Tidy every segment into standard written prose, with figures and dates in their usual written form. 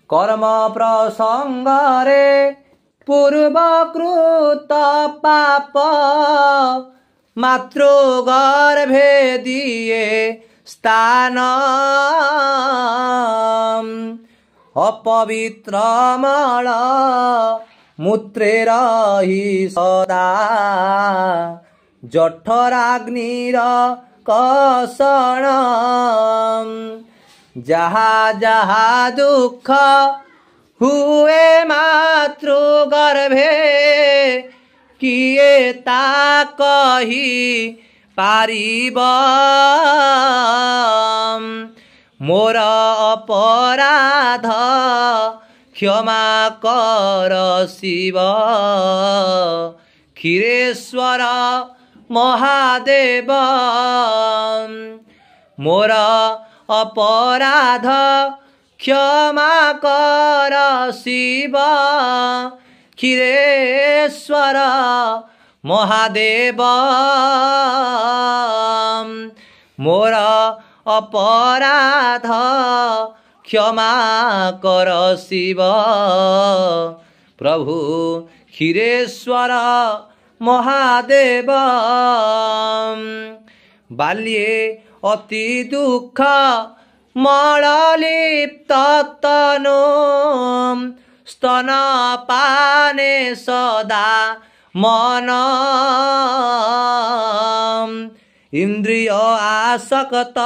कर्म प्रसंगरे पूर्वकृत पाप मातृगर्भे दिए स्थान अपवित्र मल मूत्रे रही सदा जठराग्निर कषण जहा जहा दुख हुए मातृगर्भे किए ता कही पारिब मोर अपराध क्षमा कर शिव क्षीरेश्वर महादेव मोर अपराध क्षमा कर शिव क्षीरेश्वर महादेव मोर अपराध क्षमा कर शिव प्रभु क्षीरेश्वर महादेव बाल्ये अति दुख मललिप्त तनु स्तनपाने सदा मन इंद्रिय आसक्त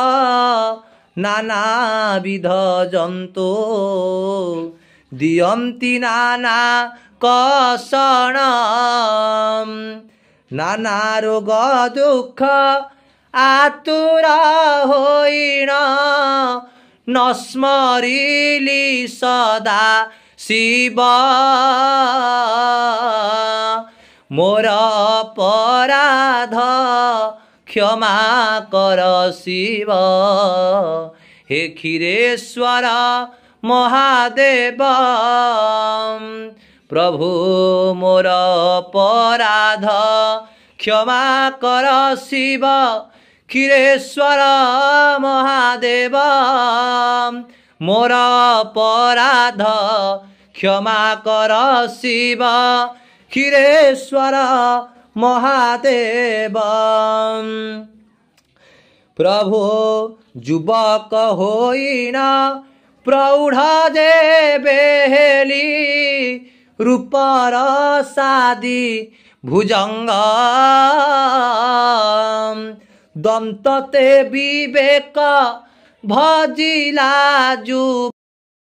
नानाविध जंतु दियन्ति नाना कषण नाना रोग दुख आतुर होइन न स्मरिली सदा शिव मोर अपराध क्षमा कर शिव हे क्षीरेश्वर महादेव प्रभु मोर अपराध क्षमा कर शिव क्षीरेश्वर महादेव मोर अपराध क्षमा कर शिव क्षीरेश्वर महादेव प्रभु युवक होइना प्रौढ़ जे बेहेली रूपर सादी भुजंग दंतते विवेक भजिला